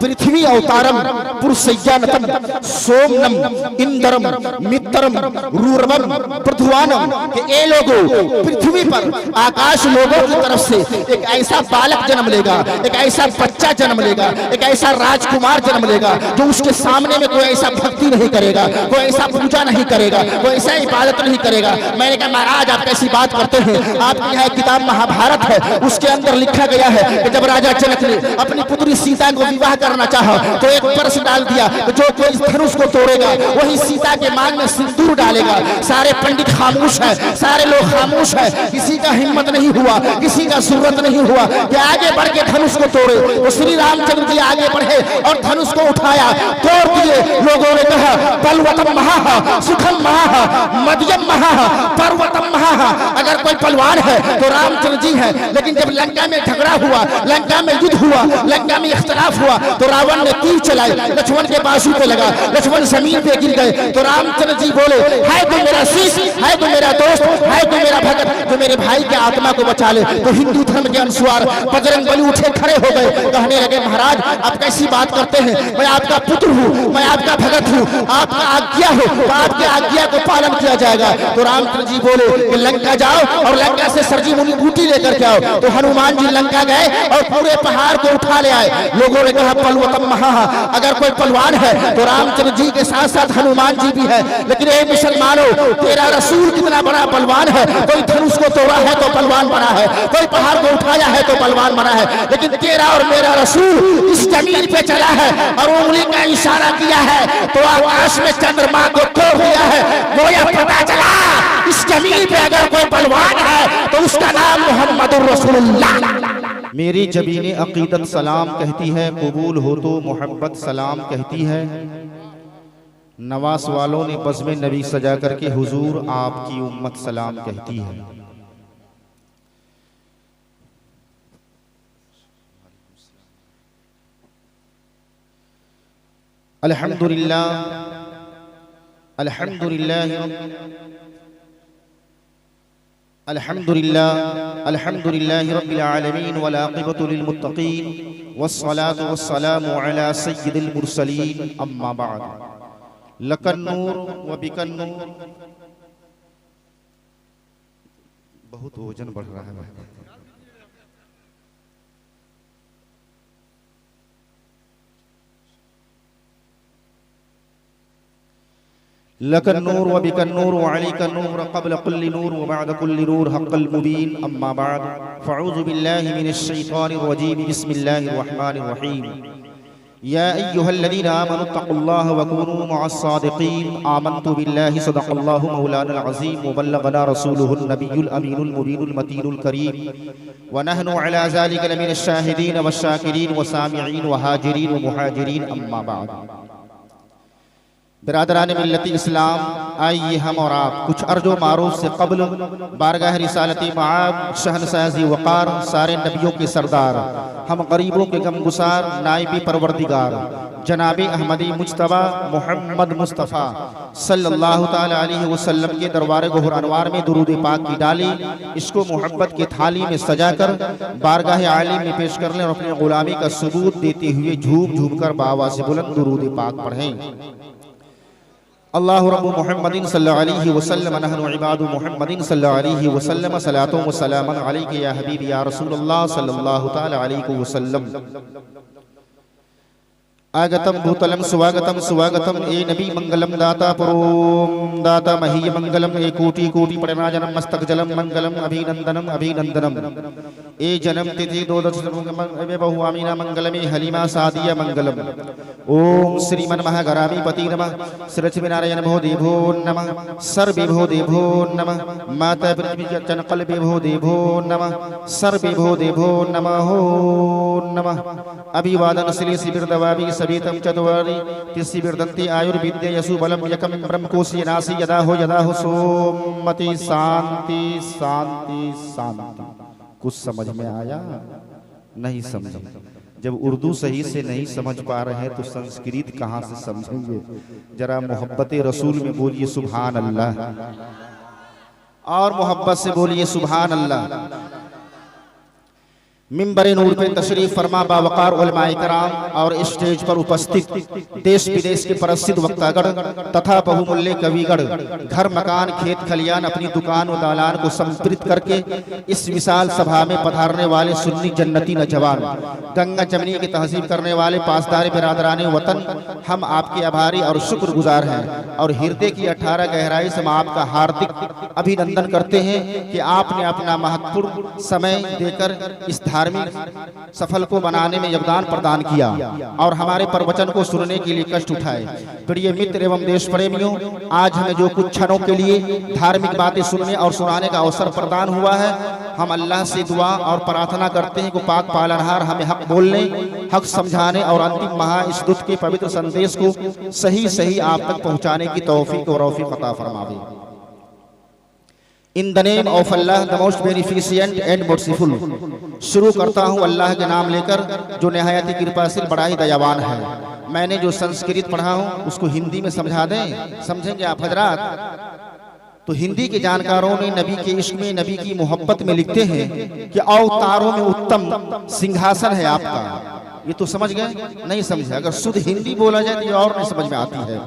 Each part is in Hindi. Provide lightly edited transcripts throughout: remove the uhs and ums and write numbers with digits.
पृथ्वी अवतारम पुरुषय्यानतम सोमनम इंद्रम मित्रम रूरवम पृथ्वानम के ए लोगों पृथ्वी पर आकाश लोगों की तरफ से एक ऐसा बालक जन्म लेगा, एक ऐसा बच्चा जन्म लेगा, एक ऐसा राजकुमार जन्म लेगा जो उसके सामने में कोई ऐसा भक्ति नहीं करेगा, कोई ऐसा पूजा नहीं करेगा, कोई ऐसा इबादत नहीं करेगा। मैंने कहा महाराज आप कैसी बात करते हैं, आपकी यहाँ किताब महाभारत है, उसके अंदर लिखा गया है कि जब राजा जनक ने अपनी पुत्री सीता को विवाह करना चाहा तो एक प्रश्न डाल दिया, जो कोई धनुष को तोड़ेगा वही सीता के मांग में सिंदूर डालेगा। सारे पंडित खामोश है, सारे लोग खामोश है, किसी का हिम्मत नहीं हुआ, किसी का सूरत नहीं हुआ कि आगे बढ़ के धनुष को तोड़े। तो श्री रामचंद्र जी आगे बढ़े और धनुष को उठाया, तोड़ दिए। लोगों ने कहा बलवतम महा सुखम महा मध्यम महा पर्वतम महा, अगर कोई पलवान है तो रामचंद्र जी है। लेकिन जब लंका में झगड़ा हुआ, लंका में युद्ध हुआ, लंका में इख्तलाफ हुआ तो रावण ने तीर चलाए, लक्ष्मण के बाजू पे लगा, लक्ष्मण जमीन पे गिर गए। तो रामचंद्र जी बोले है तो मेरा शीश, है तो मेरा दोस्त, है तो मेरा भगत, जो मेरे भाई के आत्मा को बचा ले। तो हिंदू धर्म के अनुसार बजरंग बली उठे खड़े हो गए, कहने लगे महाराज आप कैसी बात करते हैं, मैं आपका पुत्र हूँ, मैं आपका भगत हूँ, आपका आज्ञा हो तो आपके आज्ञा को पालन किया जाएगा। तो रामचंद्र जी बोले कि लंका जाओ और लंका से सरजी मुनि बूटी लेकर के आओ। तो हनुमान जी लंका गए और पूरे पहाड़ को उठा ले आए। लोगों ने कहा पलवतम महा, अगर कोई पलवान है तो रामचंद्र जी के साथ साथ हनुमान जी भी है। लेकिन ये मुसलमानों तेरा रसूल कितना बड़ा पलवान है, कोई धनुष को तोड़ा है तो पलवान बना है, कोई पहाड़ को उठाया है तो पलवान बना है, लेकिन तेरा और मेरा रसूल इस जमीन पे चला है और उंगली का इशारा किया है तो आकाश में चंद्रमा को तोड़ दिया है। गोया पता चला इस जमीन पे अगर कोई पलवान है तो उसका नाम मोहम्मदुर रसूलुल्लाह। मेरी जबीन अकीदत सलाम कहती है, कबूल हो तो मोहब्बत सलाम कहती है। नवास वालों ने बज़्म नबी सजा करके हुजूर आपकी उम्मत सलाम कहती है। अल्हम्दुलिल्लाह अल्हम्दुलिल्लाह अल्हम्दुलिल्लाह अल्हम्दुलिल्लाहि रब्बिल आलमीन वल आक़िबतु लिल मुत्तक़ीन वस्सलातु वस्सलामु अला सय्यिदिल मुरसलीन अम्मा बाद। लकन नूर व बिकन नूर, बहुत वजन बढ़ रहा है। लकन नूर व बिकन नूर व अलैका नूर क़ब्ल कुल्लि नूर व बअद कुल्लि नूर हक़्क़ल मुबीन अम्मा बाद। फ़अऊज़ु बिल्लाहि मिनश शैतानिर रजीम बिस्मिल्लाहिर रहमानिर रहीम। या अय्युहल्लज़ीना आमनुत्तक़ुल्लाह व कूनू मअस्सादिक़ीन। आमन्तु बिल्लाहि सदक़ल्लाहु मौलानल अज़ीम व बल्लग़ना रसूलुहुन नबियुल अमीनुल मुबीनुल मतीनुल करीम व नहनु अला ज़ालिका लमिनश शाहिदीन वश्शाकिरीन व सामिईन व हाजिरीन व मुहाजिरीन अम्मा बाद। बिरादरान मिल्लत इस्लाम, आइए हम और आप कुछ अर्जो मारूफ से कबल बारगाह रिसालती मआब शहनशाज़ी वक़ार सारे नबियों के सरदार, हम गरीबों के गमगुसार नाइबी परवरदिगार जनाब अहमदी मुज्तबा मोहम्मद मुस्तफ़ा सल्लल्लाहु ताला अलैहि वसल्लम के दरबार गोहर अनवार में दुरूद पाक की डाली, इसको मोहब्बत की थाली में सजाकर बारगाह आलिम में पेश कर लें और अपने गुलामी का सबूत देते हुए झूम झूम कर बावा से बुलंद दुरूद पाक पढ़ें। अल्लाहु रब्बु मुहम्मदिन सल्लल्लाहु अलैहि वसल्लम नहनु इबादु मुहम्मदिन सल्लल्लाहु अलैहि वसल्लम सलातो व सलामन अलैका या हबीबी या रसूलल्लाह सल्लल्लाहु ताला अलैहि वसल्लम। आगतम भूतलम सुवागतम सुवागतम ए नबी मंगलम दाता परोम दाता महीय मंगलम ए कोटि कोटि प्रणाजनम मस्तक जलम मंगलम अभिनंदनम अभिनंदनम ए जन्म तिथि दो बहु आमीना मंगलम ए हलीमा सादिया मंगलम। ओम श्रीमन महागरामी पति नमः श्री नारायण भो देवो नमः सर विभो देवो नमः माता पृथ्वी चनकल विभो देवो नमः सर विभो देवो नमः नमः। अभिवादन श्री शिविर दवाबी सवितम चतुर्वारी तिस्सी बिरदंती आयुर्विद्या यसु बलम यकम ब्रह्मकोशी नासी यदा हो सोमति शांति शांति शांति। कुछ समझ में आया? नहीं समझे। जब उर्दू सही से नहीं समझ पा रहे हैं तो संस्कृत कहाँ से समझेंगे? जरा मोहब्बत रसूल में बोलिए सुभान अल्लाह, और मोहब्बत से बोलिए सुभान अल्लाह। मिंबर नूर पे तशरीफ फरमा बावकार उलमाए कराम और स्टेज पर उपस्थित देश विदेश के प्रसिद्ध वक्तागण तथा बहुमूल्य कविगण, घर मकान खेत खलियान अपनी दुकान व दालान को समर्पित करके इस विशाल सभा में पधारने वाले सुन्नी जन्नती नौजवान, गंगा जमनी की तहजीब करने वाले पासदार बिरादरान वतन, हम आपके आभारी और शुक्रगुजार हैं और हृदय की 18 गहराई से हम आपका हार्दिक अभिनंदन करते हैं कि आपने अपना महत्वपूर्ण समय देकर इस धार्मिक सफल को बनाने में योगदान प्रदान किया और हमारे प्रवचन को सुनने के लिए कष्ट उठाए। प्रिय मित्र एवं देश प्रेमियों, आज हमें जो कुछ क्षणों के लिए धार्मिक बातें सुनने और सुनाने का अवसर प्रदान हुआ है, हम अल्लाह से दुआ और प्रार्थना करते हैं कि पाक पालनहार हमें हक बोलने, हक समझाने और अंतिम महा इस दुख के पवित्र संदेश को सही सही आप तक पहुँचाने की तौफीक और रौफीक अता फरमावे। In the name of Allah the most beneficent and merciful. शुरू करता हूँ अल्लाह के नाम लेकर जो निहायत कृपाशील बड़ा ही दयावान है। मैंने जो संस्कृत पढ़ा हूँ उसको हिंदी में समझा दें, समझेंगे आप हजरात? तो हिंदी के जानकारों ने नबी के इश्क में, नबी की मोहब्बत में लिखते हैं कि अवतारों में उत्तम सिंहासन है आपका। ये तो समझ गए? नहीं समझे? अगर शुद्ध हिंदी बोला जाए तो ये और नहीं समझ में आती है।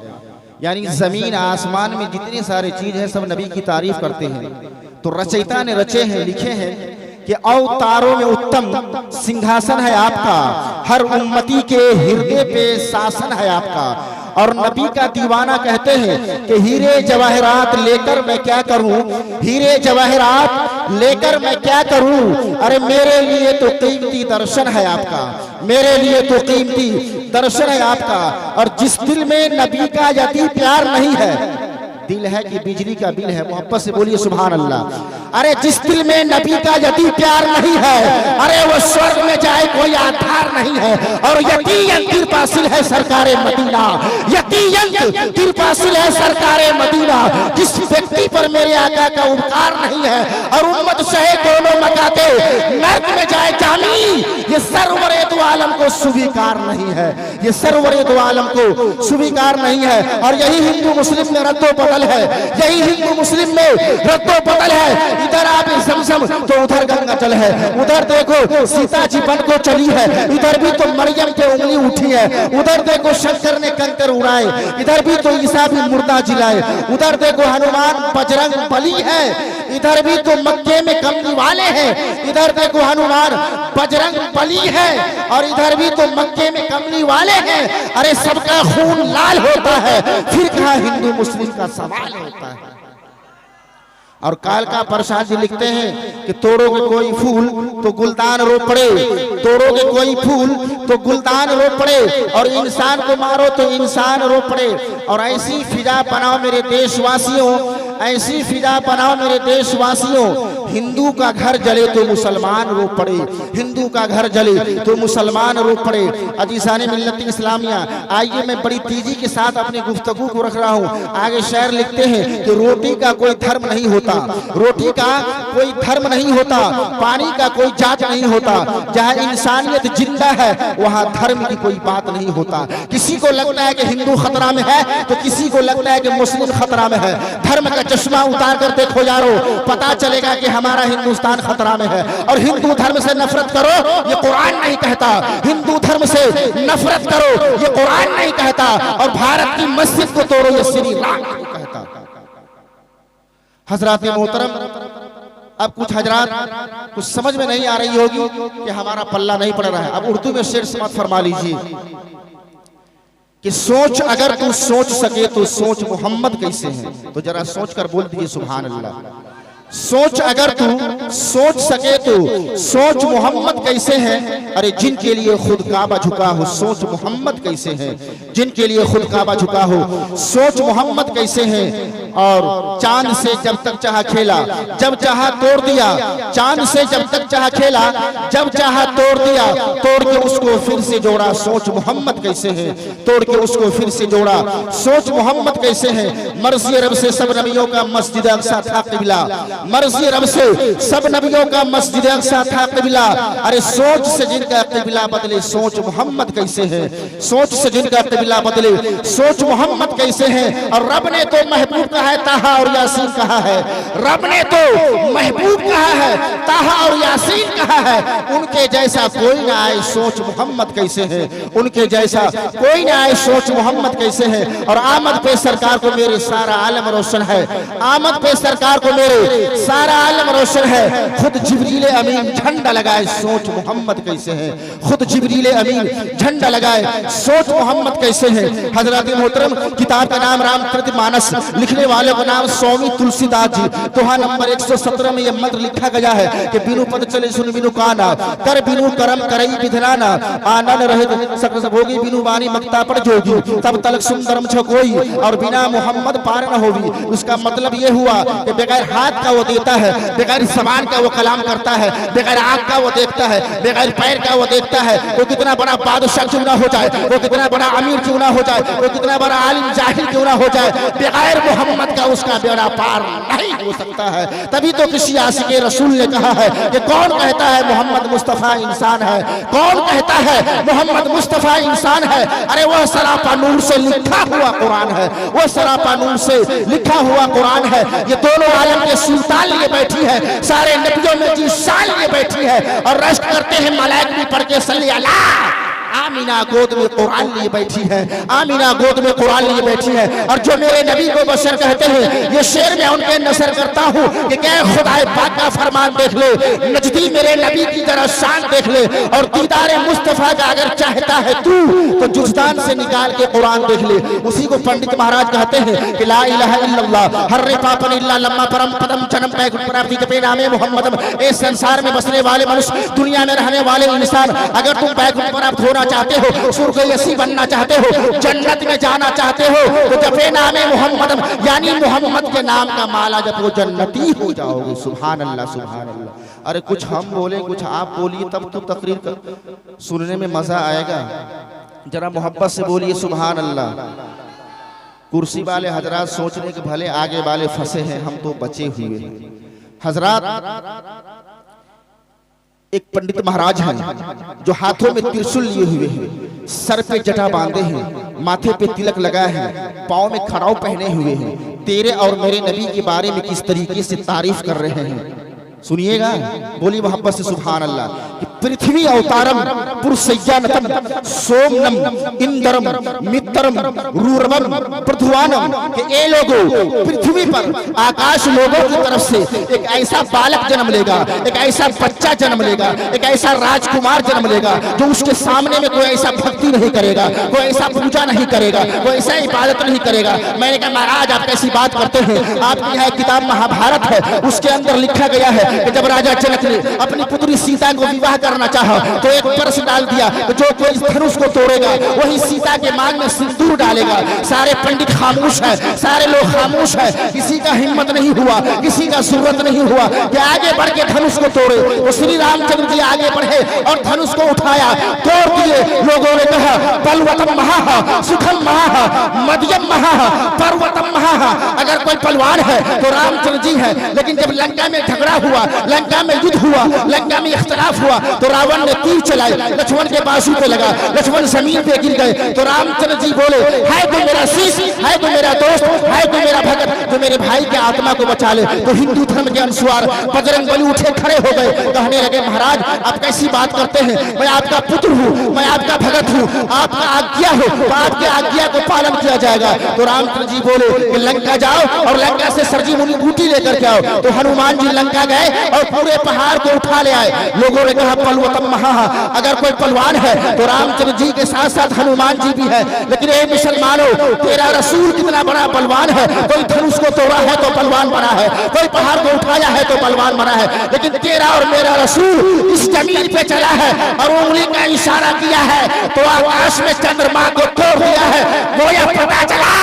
यानी जमीन आसमान में जितने सारे चीज है सब नबी की तारीफ करते हैं। तो रचयिता ने रचे हैं, लिखे हैं कि अवतारों में उत्तम सिंहासन है आपका, हर उम्मती के हृदय पे शासन है आपका। और नबी का दीवाना कहते हैं कि हीरे जवाहरात लेकर मैं क्या करूं, हीरे जवाहरात लेकर मैं क्या करूं, अरे मेरे लिए तो कीमती दर्शन है आपका, मेरे लिए तो कीमती दर्शन है आपका। और जिस दिल में नबी का यदि प्यार नहीं है, दिल है कि बिजली का बिल है, मोहब्बत से बोलिए सुभान अल्लाह। अरे जिस दिल में नबी का यदि प्यार नहीं है, अरे वो स्वर्ग में जाए कोई आधार नहीं है। और यकीनन कृपाशील है सरकारे मदीना, यकीनन कृपाशील है सरकारे मदीना, जिस व्यक्ति पर मेरे आका का उपकार नहीं है और उम्मत सहे दोनों मकाते नर्क में जाए जामी, ये सरवरे दो आलम को स्वीकार नहीं है, ये सरवरे दो आलम को स्वीकार नहीं है। और यही हिंदू मुस्लिम में रद्दो बदल है, यही हिंदू मुस्लिम में रद्दो बदल है। इधर आप समसम तो उधर गंगा जल है, उधर देखो सीता जी बन को चली है, इधर भी तो मरियम के उंगली उठी है, उधर देखो शंकर ने कंकर उड़ाए, इधर भी तो ईसा भी मुर्दा जिलाए, उधर देखो हनुमान बजरंग बली है, इधर भी तो मक्के में कमली वाले हैं, इधर देखो हनुमान बजरंग बली है और इधर भी तो मक्के में कमली वाले हैं। अरे सबका खून लाल होता है, फिर कहाँ हिंदू मुस्लिम का सवाल होता है। और काल का प्रसाद जी लिखते हैं कि तोड़ोगे कोई फूल तो गुलदान रो पड़े, तोड़ोगे कोई फूल तो गुलदान रो पड़े, और इंसान को मारो तो इंसान रो पड़े। और ऐसी फिजा बनाओ मेरे देशवासियों, ऐसी फिजा बनाओ मेरे देशवासियों, हिंदू का घर जले तो मुसलमान रो पड़े, हिंदू का घर जले तो मुसलमान रो पड़े। अजीज़ाने मिल्लत इस्लामिया, आइए मैं बड़ी तेजी के साथ अपनी गुफ्तगू को रख रहा हूँ। आगे शायर लिखते हैं कि रोटी का कोई धर्म नहीं होता, रोटी का कोई धर्म नहीं होता, पानी का कोई जात नहीं होता, जहाँ इंसानियत जिंदा है वहाँ धर्म की कोई बात नहीं होता। किसी को लगता है कि हिंदू खतरा में है तो किसी को लगता है कि मुस्लिम खतरा में है। धर्म का चश्मा उतार कर देखो यारो, पता चलेगा कि हमारा हिंदुस्तान खतरा में है। और हिंदू धर्म से नफरत करो ये कुरान नहीं कहता, हिंदू धर्म से नफरत करो ये कुरान नहीं कहता, और भारत की मस्जिद को तोड़ो ये श्री राम नहीं कहता। हजरात मोहतरम, अब कुछ हजरात कुछ समझ में नहीं आ रही होगी कि हमारा पल्ला नहीं पड़ रहा है। अब उर्दू में शेर समाप्त फरमा लीजिए कि सोच अगर तू सोच सके तो सोच मोहम्मद कैसे हैं, तो जरा सोच कर बोल दीजिए सुभान अल्लाह। सोच अगर तू सोच सके तो सोच मोहम्मद कैसे हैं, अरे जिनके लिए खुद काबा झुका हो सोच मोहम्मद कैसे हैं, जिनके लिए खुद काबा झुका हो सोच मोहम्मद कैसे हैं। और चांद से जब तक चाहा खेला, जब चाहा तोड़ दिया, चांद से जब तक चाहा खेला, जब चाहा तोड़ दिया, तोड़ के उसको फिर से जोड़ा सोच मोहम्मद कैसे है, तोड़ के उसको फिर से जोड़ा सोच मोहम्मद कैसे है। मर्ज़ी रब से सब नबियों का मस्जिद अक़सा था क़िबला, मर्जी रब से सब नबियों का मस्जिद अक्सा था क़िबला। अरे सोच से जिनका क़िबला बदले, सोच मोहम्मद कैसे है। सोच से जिनका क़िबला बदले, सोच मोहम्मद कैसे है। और रब ने तो महबूब कहा है, ताहा और यासीन कहा है। रब ने तो महबूब कहा है, ताहा और यासीन कहा है। उनके जैसा कोई ना आए, सोच मोहम्मद कैसे है। उनके जैसा कोई ना आए, सोच मोहम्मद कैसे है। और आमद पे सरकार को मेरे सारा आलम रोशन है। आमद पे सरकार को मेरे सारा आलम रोशन है। खुद जिब्रील अमीन झंडा लगाए, सोच मोहम्मद कैसे है। खुद जिब्रील अमीन झंडा लगाए, सोच मोहम्मद कैसे है। हजरत मोहतरम किताब का नाम रामचरित मानस, लिखने वाले का नाम स्वामी तुलसीदास जी। दोहा नंबर 117 में यह मंत्र लिखा गया है कि बिनु पद चले सुन बिनु काना, कर बिनु करम करई विधराना, आनंद रहे सकल भोगी बिनु बानी मक्ता पर जोगी, तब तलक सुंदरम छ कोई और बिना मोहम्मद पार न होगी। उसका मतलब ये हुआ कि बगैर हाथ का वो देता है, बगैर सामान का वो कलाम करता है, बगैर आंख का वो देखता है, बगैर पैर का वो देखता है। वो कितना बड़ा बादशाह क्यों ना हो जाए, वो कितना बड़ा अमीर क्यों ना हो जाए, वो कितना बड़ा आलिम जाहिल क्यों ना हो जाए, बगैर मोहम्मद का उसका बेड़ा पार नहीं हो सकता है। तभी तो किसी आशिक़े रसूल ने कहा है कि कौन कहता है मोहम्मद मुस्तफ़ा इंसान है, कौन कहता है मोहम्मद मुस्तफ़ा इंसान है। अरे वह सरापा नूर से लिखा हुआ कुरान है, वह सरापा नूर से लिखा हुआ कुरान है। ये दोनों आलम के सुल्तान लिए बैठी है, सारे नबियों में जी शान लिए बैठी है। और रश्क करते हैं मलाइक भी पढ़ के सल्ली अला। आमीना गोद में कुरान लिए बैठी है, आमीना गोद में कुरान लिए बैठी है। और जो मेरे नबी को बशर कहते हैं, ये शेर मैं उनके नसर करता हूँ कि क्या खुदाए पाक का फरमान देख ले, नजदी मेरे नबी की जरा शान देख ले। और दीदारे मुस्तफ़ा का अगर चाहता है तू तो जुज़दान से निकाल के कुरान देख ले। उसी को पंडित महाराज कहते हैं कि ला इलाहा इल्लल्लाह हर्रे पापन इल्ला लम्मा परम पदम जन्म पैगुण प्राप्ति के पे नामे मोहम्मद। इस संसार में बसने वाले मनुष्य, दुनिया में रहने वाले इंसान, अगर तुम पैगुण प्राप्त होना चाहते हो, सुर्गयसी बनना चाहते हो, जन्नत में जाना चाहते हो, तो जपे नामे मोहम्मद, यानी मोहम्मद के नाम का माला जपो, जन्नती हो जाओगे। सुभान अल्लाह, सुभान अल्लाह। अरे कुछ हम बोले, कुछ आप बोलिए, तब तो तकरीर सुनने में मजा आएगा। जरा मोहब्बत से बोलिए सुभान अल्लाह। कुर्सी वाले हजरात सोचने के भले आगे वाले फंसे हैं, हम तो बचे हुए हैं। हजरात, एक पंडित महाराज हैं जो हाथों में त्रिशूल लिए हुए हैं, सर पे जटा बांधे हैं, माथे पे तिलक लगाए हैं, पाँव में खड़ाऊ पहने हुए हैं। तेरे और मेरे नबी के बारे में किस तरीके से तारीफ कर रहे हैं, सुनिएगा। बोली मोहब्बत से सुभान अल्लाह। पृथ्वी अवतारम पुरुषय्यानतम सोमनम इंदरम मित्रम रूरवम पृथ्वानम के ए लोगों, पृथ्वी पर आकाश लोगों की तरफ से एक ऐसा बालक जन्म लेगा, एक ऐसा बच्चा जन्म लेगा, एक ऐसा राजकुमार जन्म लेगा जो उसके सामने में कोई ऐसा भक्ति नहीं करेगा, कोई ऐसा पूजा नहीं करेगा, कोई ऐसा इबादत नहीं करेगा। मैंने कहा महाराज आप कैसी बात करते हैं, आपकी यहाँ किताब महाभारत है, उसके अंदर लिखा गया है कि जब राजा जनक ने अपनी पुत्री सीता को विवाह करना चाहा तो एक प्रश्न डाल दिया, जो कोई धनुष को तोड़ेगा वही सीता के मांग में सिंदूर डालेगा। सारे पंडित खामोश है, सारे लोग खामोश है, किसी का हिम्मत नहीं हुआ, किसी का सूरत नहीं हुआ कि आगे बढ़ के धनुष को तोड़े। तो श्री रामचंद्र जी आगे बढ़े और धनुष को उठाया, तोड़ दिए। लोगों ने कहा बलवतम महा सुखम महा मध्यम महा पर्वतम महा। अगर कोई पलवान है तो रामचंद्र जी है, लेकिन जब लंका में झगड़ा हुआ, लंका में युद्ध हुआ, लंका में इख्तलाफ हुआ तो रावण ने तीर चलाई, लक्ष्मण के बाजू पे लगा, लक्ष्मण जमीन पे गिर गए। तो रामचंद्र जी बोले है तो मेरा शीश, है तो मेरा दोस्त, है तो मेरा भगत, जो मेरे भाई के आत्मा को बचा ले। तो हिंदू धर्म के अनुसार बजरंग बली उठे खड़े हो गए, कहने लगे महाराज आप कैसी बात करते हैं, मैं आपका पुत्र हूँ, मैं आपका भगत हूँ, आपका आज्ञा हो तो आपके आज्ञा को पालन किया जाएगा। तो रामचंद्र जी बोले कि लंका जाओ और लंका से सरजी मुनि बूटी लेकर के आओ। तो हनुमान जी लंका गए और पूरे पहाड़ को उठा ले आए। लोगों ने कहा पलवतम महा, अगर कोई पलवान है तो रामचंद्र जी के साथ साथ हनुमान जी भी है। लेकिन ए मुसलमानों, तेरा रसूल कितना बड़ा बलवान है, कोई धनुष को तोड़ा है तो पलवान बना है, कोई पहाड़ को उठाया है तो पलवान बना है, लेकिन तेरा और मेरा रसूल इस जमीन पे चला है और उंगली का इशारा किया है तो आकाश में चंद्रमा को तोड़ दिया है। गोया पता चला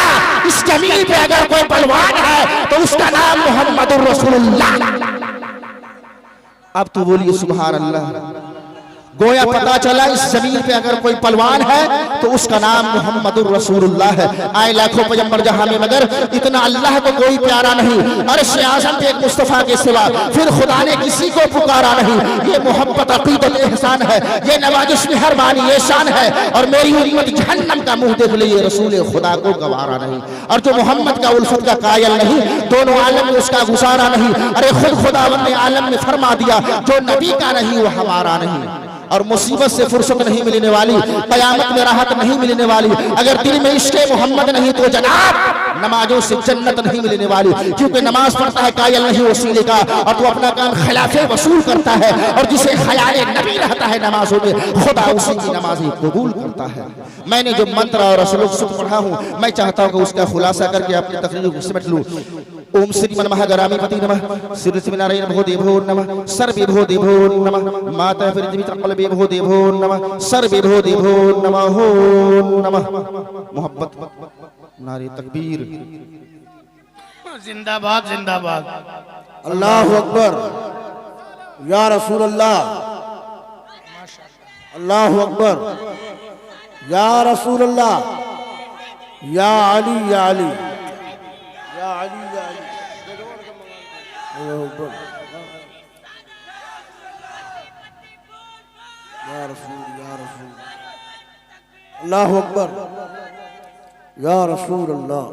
इस जमीन पे अगर कोई बलवान है तो उसका नाम मोहम्मदुर रसूलुल्लाह। अब तो बोलिए सुभान अल्लाह। गोया पता चला इस जमीन पे अगर कोई पलवान है तो उसका नाम मुहम्मदुर रसूलुल्लाह है। आए लाखों पैगंबर जहां में, मगर इतना अल्लाह को कोई प्यारा नहीं। अर्श आज़म पे एक मुस्तफ़ा के सिवा फिर खुदा ने किसी को पुकारा नहीं। ये मोहब्बत अकीदत एहसान है, ये नवाजिश मेहरबानी ये शान है। और मेरी उम्मत जहन्नम का मुंह देख ले, ये रसूल खुदा को गवारा नहीं। और जो मोहम्मद का उल्फत का कायल नहीं, दोनों आलम में उसका गुजारा नहीं। अरे खुद खुदावंद ने आलम में फरमा दिया, जो नबी का नहीं वो हमारा नहीं। और मुसीबत से फुर्सत नहीं मिलने वाली, कयामत में राहत नहीं मिलने वाली। अगर दिल में इश्क़ मोहम्मद नहीं तो जनाब नमाजों से जन्नत नहीं मिलने वाली। क्योंकि नमाज पढ़ता है कायल नहीं वसीले का, और तो अपना काम खिलाफे वसूल करता है। और जिसे ख्याल नबी रहता है नमाजों में, खुदा उसी की नमाज़ें कबूल करता है। मैंने जो मंत्र और रसूल पढ़ा हूँ, मैं चाहता हूँ कि उसका खुलासा करके अपनी तकरीर को समेट लूँ। ओम श्री मनमः गरामीपति नमः, श्री श्रीनारायण भो देवो नमः, सर्वे भो देवो नमः, माता पृथ्वी तकलबे भो देवो नमः, सर्वे भो देवो नमः। हो नमः मोहब्बत नारे तकबीर। जिंदाबाद जिंदाबाद। अल्लाहु अकबर, या रसूल अल्लाह, अल्लाहु अकबर, या रसूल अल्लाह, या अली या अली, या अली या अली, अल्लाहु अकबर, या रसूल, अल्लाहु अकबर, या रसूल अल्लाह।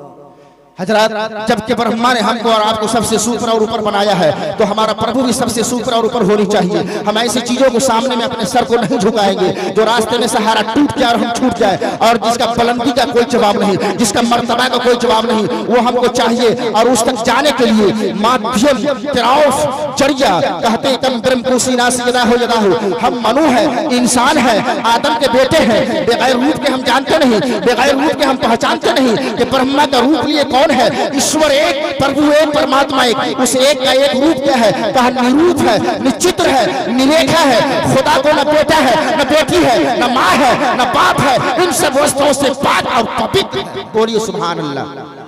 हजरात, जबकि ब्रह्मा ने हमको और आपको सबसे सुपर और ऊपर बनाया है, तो हमारा प्रभु भी सबसे सुपर और ऊपर होनी चाहिए। हम ऐसी चीजों को सामने में अपने सर को नहीं झुकाएंगे जो रास्ते में सहारा टूट जाए और हम छूट जाए, और जिसका बुलंदी का कोई जवाब नहीं, जिसका मर्तबा का कोई जवाब नहीं, वो हमको चाहिए। और उस तक जाने के लिए माध्यम तिराउफ जरिया कहते कम ब्रह्म कुसीना सीधा हो जदा हो। हम मनु है, इंसान है, आदम के बेटे हैं। बगैर रूप के हम जानते नहीं, बगैर रूप के हम पहचानते नहीं कि ब्रह्मा का रूप लिए कौन है। ईश्वर एक, प्रभु एक, परमात्मा एक। उस एक का एक रूप क्या है? कहा निरूप है, निश्चित्र है, निरेखा है। खुदा को न बेटा है, न बेटी है, न माँ है, न बाप है। इन सब वस्तुओं से पाक और पवित्र। बोलिए सुभान अल्लाह।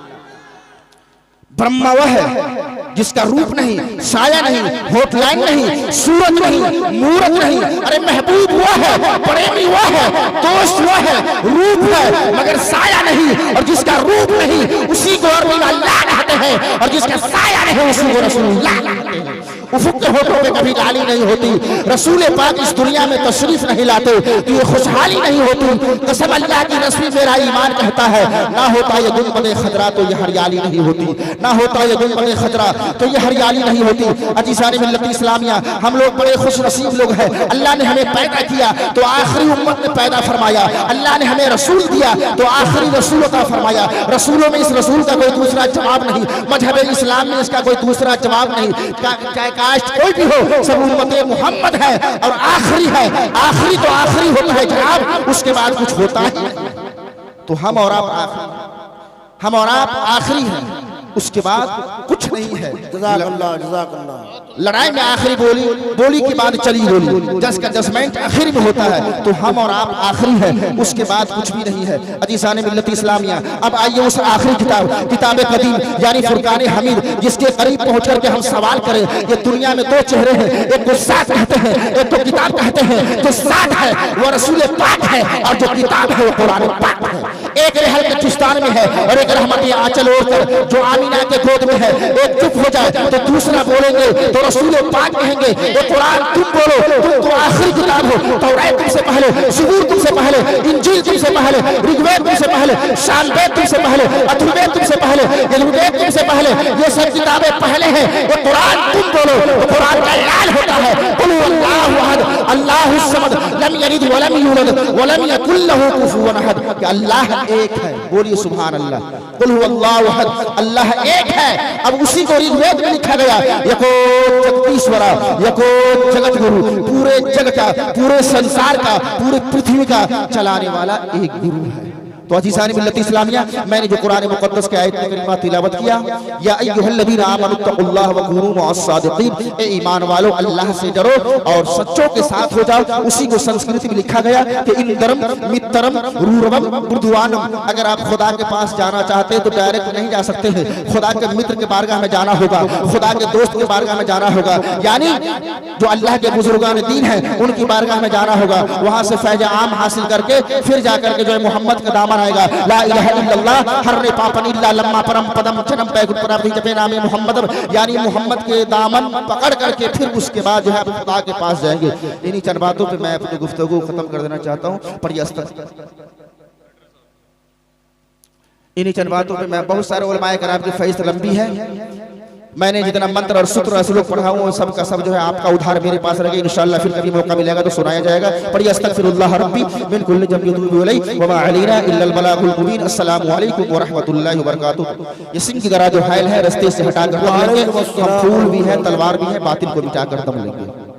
ब्रह्मा वह है जिसका रूप नहीं, साया नहीं, होटलाइन नहीं, सूरत नहीं, मूरत नहीं। अरे महबूब हुआ है, प्रेमी हुआ है, दोस्त हुआ है, रूप है मगर साया नहीं। और जिसका रूप नहीं उसी को अल्लाह कहते हैं, और जिसका साया नहीं उसी को रसूलुल्लाह कहते हैं। उफुक के होठों पे कभी लाली नहीं होती। रसूल पाक इस दुनिया में तशरीफ नहीं लाते तो ये खुशहाली नहीं होती। कसम अल्लाह की रस्मी मेरा ईमान कहता है, ना होता ये गुंबद खजरा तो ये हरियाली नहीं होती, ना होता ये गुंबद खजरा तो ये हरियाली नहीं होती। अजीज़ान मिल्लत इस्लामिया, हम लोग बड़े खुश नसीब लोग हैं। अल्लाह ने हमें पैदा किया तो आखिरी उम्मत में पैदा फरमाया। अल्लाह ने हमें रसूल दिया तो आखिरी रसूल अता फरमाया। रसूलों में इस रसूल का कोई दूसरा जवाब नहीं, मजहब इस्लाम में इसका कोई दूसरा जवाब नहीं। चाहे कास्ट कोई भी हो, सब उम्मत मोहम्मद है और आखिरी है। आखिरी तो आखिरी होता है जनाब, उसके बाद कुछ होता है। तो हम और आप आखिरी हैं, उसके बाद कुछ नहीं है। जज़ाकल्लाह, जज़ाकल्लाह। लड़ाई में आखिरी बोली, बोली के बाद चली गोली। जज का जजमेंट आखिरी में होता है, तो हम और आप आखिरी है, उसके बाद कुछ भी नहीं है। अजीज़ान मिल्लत इस्लामिया, अब आइए उस आखिरी किताब कदीम यानी फुरकान हमीद, जिसके करीब पहुंच करके हम सवाल करें। ये दुनिया में दो चेहरे हैं, एक को साथ कहते हैं, एक को किताब कहते हैं। जो साथ है वो रसूल पाक है, और जो किताब है वो कुरान पाक है। एक रहल के चुस्तान में है और एक रहमत आंचल ओढ़कर जो आमीना के गोद में है। एक चुप हो जाए तो दूसरा बोलेंगे तो रसूल पाक कहेंगे, ये कुरान तुम बोलो, तुम तो आखिरी किताब हो। तौरात तुमसे पहले, ज़बूर तुमसे पहले, इंजील तुमसे पहले, ऋग्वेद तुमसे पहले, शामवेद तुमसे पहले, अथर्ववेद तुमसे पहले, यजुर्वेद तुमसे पहले। ये सब किताबें पहले हैं। ये कुरान तुम बोलो तो कुरान का ऐलान होता है, कुल हुवल्लाहु अहद, अल्लाहुस समद, लम यलिद वलम यूलद वलम यकुल लहू कुफुवन अहद। कि अल्लाह एक है। बोलिए सुभान अल्लाह। कुल हुवल्लाहु अहद, अल्लाह एक है। अब उसी को ऋग्वेद में लिखा गया, यको जगदीश्वरा, यको जगत गुरु। पूरे जग का, पूरे संसार का, पूरे पृथ्वी का चलाने वाला एक गुरु है। तो अजीज़ान मिल्लत इस्लामिया, मैंने जो कुरान मुक़द्दस के आयत करीमा तिलावत किया, या अय्युहल्लज़ीना आमनुत्तक़ुल्लाह व कूनू मअस-सादिक़ीन, ए ईमान वालों अल्लाह से डरो और सच्चों के साथ हो जाओ। उसी को संस्कृति में लिखा गया कि इंदरम मित्रम रूरवम बुर्दुआनम। अगर आप खुदा के पास जाना चाहते हैं तो डायरेक्ट नहीं जा सकते हैं, खुदा के मित्र के बारगाह में जाना होगा, खुदा के दोस्त के बारगाह में जाना होगा, यानी जो अल्लाह के बुजुर्गान दीन हैं उनकी बारगाह में जाना होगा। वहां से फैज आम हासिल करके फिर जाकर के जो है मोहम्मद का दामन आएगा। ला इलाहा इल्लल्लाह हर्रे पापन इल्ला लम्मा परम पदम चनम पैगुन पराबी जपे नामे मोहम्मद, यानी मोहम्मद के दामन पकड़ करके फिर उसके बाद जो है खुदा के पास जाएंगे। इन्हीं चंद बातों पे मैं अपनी गुफ्तगू खत्म कर देना चाहता हूँ। पर इन्हीं चंद बातों पे मैं, बहुत सारे उलमाए कराम की फैज़ लंबी है, मैंने जितना मंत्र और सूत्र असलूक पढ़ा हूँ सब का सब जो है आपका उधार मेरे पास रहेगा। इंशाअल्लाह फिर कभी मौका मिलेगा तो सुनाया जाएगा। पढ़िए अस्तगफिरुल्लाह रब्बी मिन कुल्लि ज़ंबिन व अतूबु इलैहि व मा अलैना इल्लल बलागुल मुबीन। अस्सलामु अलैकुम व रहमतुल्लाहि व बरकातुहू। ये सिंह की तरह जो हैल है रास्ते से हटा कर हम फूल भी है, तलवार भी है, बातिल को मिटा कर दम लेंगे।